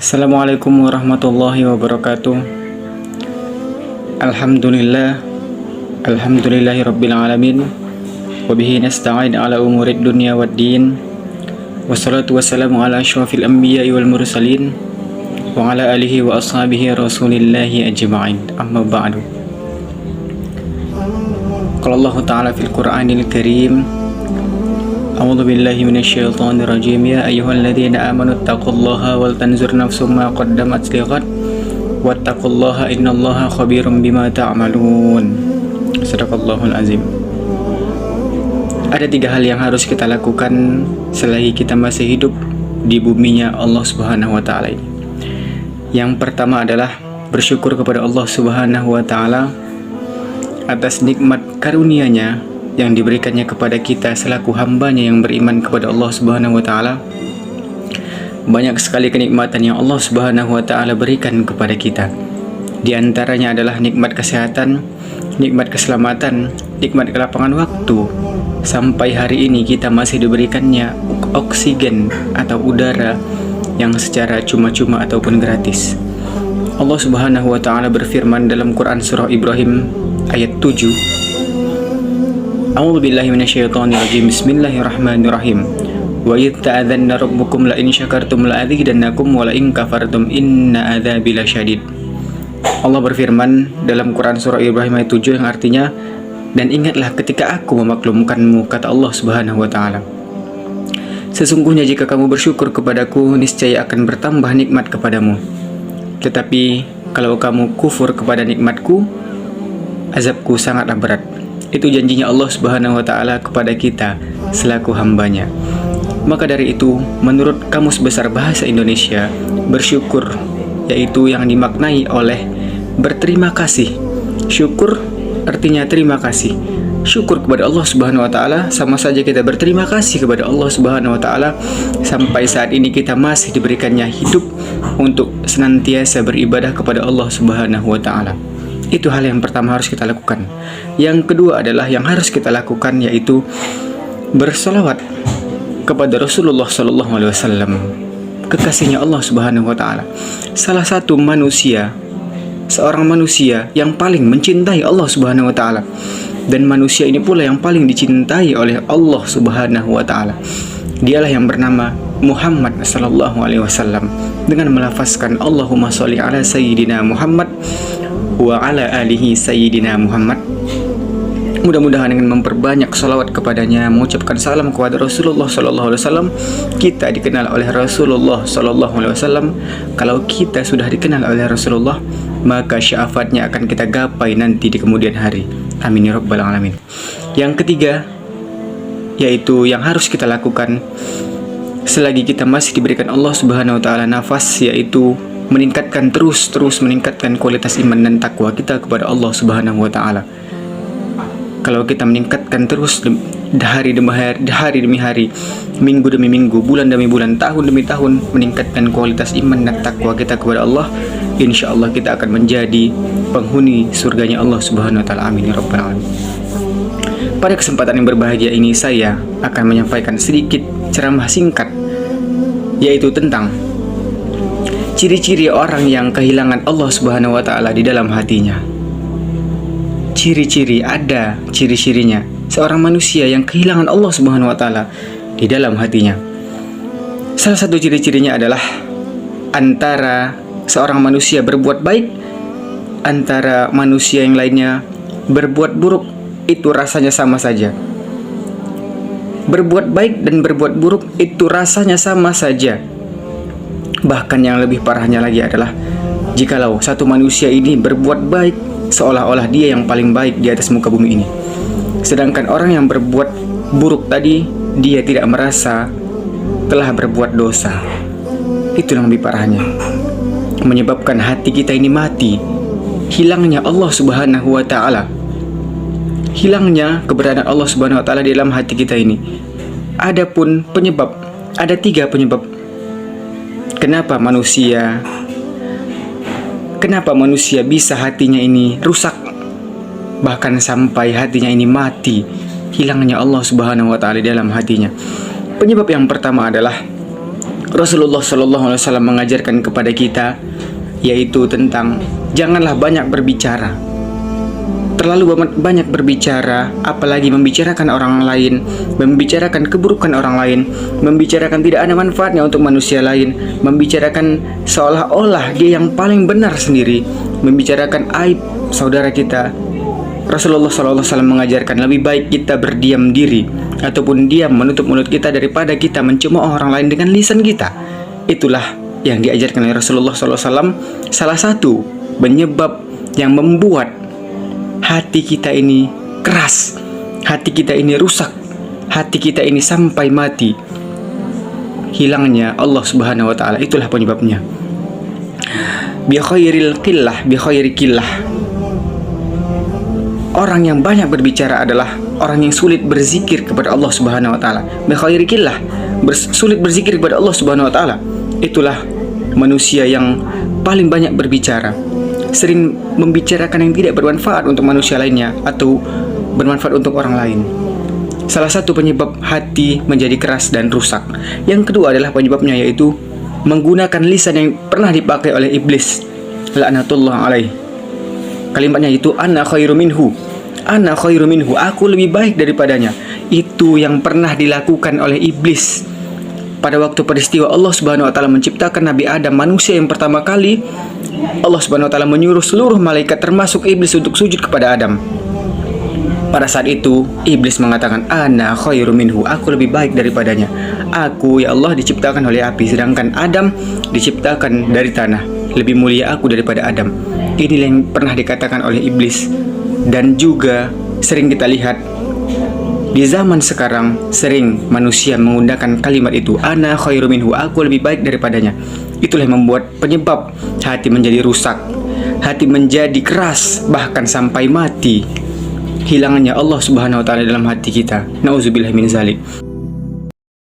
Assalamualaikum warahmatullahi wabarakatuh. Alhamdulillah, alhamdulillahi rabbil alamin. Wabihi nasta'in ala umurid dunya waddin. Wassalatu wassalamu ala asyrafil anbiya'i wal mursalin wa ala alihi wa ashabihi rasulillahi ajma'in. Amma ba'du. Qala Allah Ta'ala fil Qur'anil Karim, A'udzu billahi minasyaitonir rajim. Ya ayyuhalladzina amanu taqullaha wal tanzur nafsum ma qaddamat lighad wattaqullaha innallaha khabirum bima ta'malun. Shadaqallahul azim. Ada 3 hal yang harus kita lakukan selagi kita masih hidup di buminya Allah Subhanahu wa taala ini. Yang pertama adalah bersyukur kepada Allah Subhanahu wa taala atas nikmat karunia-Nya yang diberikannya kepada kita selaku hambanya yang beriman kepada Allah Subhanahu wa taala. Banyak sekali kenikmatan yang Allah Subhanahu wa taala berikan kepada kita. Di antaranya adalah nikmat kesehatan, nikmat keselamatan, nikmat kelapangan waktu. Sampai hari ini kita masih diberikannya oksigen atau udara yang secara cuma-cuma ataupun gratis. Allah Subhanahu wa taala berfirman dalam Quran surah Ibrahim ayat 7. A'udzu billahi minasyaitonir rajim. Bismillahirrahmanirrahim. Wa idh ta'adzanna rabbukum la in syakartum la azidannakum wa la in kafartum inna adzabi lasyadid. Allah berfirman dalam Quran surah Ibrahim ayat 7 yang artinya, dan ingatlah ketika aku memaklumkanmu, kata Allah Subhanahu wa taala. Sesungguhnya jika kamu bersyukur kepadaku, niscaya akan bertambah nikmat kepadamu. Tetapi kalau kamu kufur kepada nikmatku, azabku sangatlah berat. Itu janjinya Allah Subhanahu wa taala kepada kita selaku hambanya. Maka dari itu, menurut Kamus Besar Bahasa Indonesia, bersyukur yaitu yang dimaknai oleh berterima kasih. Syukur artinya terima kasih. Syukur kepada Allah Subhanahu wa taala sama saja kita berterima kasih kepada Allah Subhanahu wa taala sampai saat ini kita masih diberikannya hidup untuk senantiasa beribadah kepada Allah Subhanahu wa taala. Itu hal yang pertama harus kita lakukan. Yang kedua adalah yang harus kita lakukan yaitu bersolawat kepada Rasulullah Sallallahu Alaihi Wasallam, kekasihnya Allah Subhanahu Wa Taala. Salah satu manusia, seorang manusia yang paling mencintai Allah Subhanahu Wa Taala, dan manusia ini pula yang paling dicintai oleh Allah Subhanahu Wa Taala. Dialah yang bernama Muhammad Sallallahu Alaihi Wasallam dengan melafazkan Allahumma sholli ala Sayyidina Muhammad wa ala alihi Sayyidina Muhammad. Mudah-mudahan dengan memperbanyak salawat kepadanya, mengucapkan salam kepada Rasulullah Sallallahu Alaihi Wasallam, kita dikenal oleh Rasulullah Sallallahu Alaihi Wasallam. Kalau kita sudah dikenal oleh Rasulullah, maka syafaatnya akan kita gapai nanti di kemudian hari. Amin ya rabbal alamin. Yang ketiga, yaitu yang harus kita lakukan selagi kita masih diberikan Allah Subhanahu wa taala nafas, yaitu meningkatkan terus meningkatkan kualitas iman dan takwa kita kepada Allah Subhanahu wa taala. Kalau kita meningkatkan terus hari demi hari, minggu demi minggu, bulan demi bulan, tahun demi tahun, meningkatkan kualitas iman dan takwa kita kepada Allah, insyaallah kita akan menjadi penghuni surganya Allah Subhanahu wa taala. Amin ya rabbal alamin. Pada kesempatan yang berbahagia ini saya akan menyampaikan sedikit ceramah singkat, yaitu tentang ciri-ciri orang yang kehilangan Allah Subhanahu wa taala di dalam hatinya. Ada ciri-cirinya seorang manusia yang kehilangan Allah Subhanahu wa taala di dalam hatinya. Salah satu ciri-cirinya adalah antara seorang manusia berbuat baik, antara manusia yang lainnya berbuat buruk, itu rasanya sama saja. Berbuat baik dan berbuat buruk itu rasanya sama saja. Bahkan yang lebih parahnya lagi adalah jikalau satu manusia ini berbuat baik, seolah-olah dia yang paling baik di atas muka bumi ini. Sedangkan orang yang berbuat buruk tadi, dia tidak merasa telah berbuat dosa. Itu yang lebih parahnya, menyebabkan hati kita ini mati. Hilangnya Allah Subhanahu wa taala, hilangnya keberadaan Allah Subhanahu wa taala di dalam hati kita ini. Adapun penyebab, ada 3 penyebab kenapa manusia bisa hatinya ini rusak, bahkan sampai hatinya ini mati, hilangnya Allah Subhanahu wa taala di dalam hatinya. Penyebab yang pertama adalah Rasulullah Shallallahu Alaihi Wasallam mengajarkan kepada kita, yaitu tentang janganlah banyak berbicara. Terlalu banyak berbicara, apalagi membicarakan orang lain, membicarakan keburukan orang lain, membicarakan tidak ada manfaatnya untuk manusia lain, membicarakan seolah-olah dia yang paling benar sendiri, membicarakan aib saudara kita. Rasulullah SAW mengajarkan lebih baik kita berdiam diri ataupun diam menutup mulut kita daripada kita mencemooh orang lain dengan lisan kita. Itulah yang diajarkan oleh Rasulullah SAW. Salah satu penyebab yang membuat hati kita ini keras, hati kita ini rusak, hati kita ini sampai mati, hilangnya Allah Subhanahu wa taala. Itulah penyebabnya. Bi khairil qillah, bi khairi qillah. Orang yang banyak berbicara adalah orang yang sulit berzikir kepada Allah Subhanahu wa taala. Bi khairi qillah, sulit berzikir kepada Allah Subhanahu wa taala. Itulah manusia yang paling banyak berbicara, sering membicarakan yang tidak bermanfaat untuk manusia lainnya atau bermanfaat untuk orang lain. Salah satu penyebab hati menjadi keras dan rusak. Yang kedua adalah penyebabnya, yaitu menggunakan lisan yang pernah dipakai oleh iblis, laknatullah alaih. Kalimatnya itu ana khairu minhu, ana khairu minhu, aku lebih baik daripadanya. Itu yang pernah dilakukan oleh iblis pada waktu peristiwa Allah Subhanahu wa taala menciptakan Nabi Adam, manusia yang pertama kali. Allah Subhanahu wa taala menyuruh seluruh malaikat termasuk iblis untuk sujud kepada Adam. Pada saat itu iblis mengatakan, ana khairu minhu, aku lebih baik daripadanya. Aku, ya Allah, diciptakan oleh api, sedangkan Adam diciptakan dari tanah. Lebih mulia aku daripada Adam. Inilah yang pernah dikatakan oleh iblis. Dan juga sering kita lihat di zaman sekarang, sering manusia menggunakan kalimat itu, ana khairu minhu, aku lebih baik daripadanya. Itulah yang membuat penyebab hati menjadi rusak, hati menjadi keras, bahkan sampai mati. Hilangnya Allah Subhanahu wa taala dalam hati kita. Nauzubillah min zalik.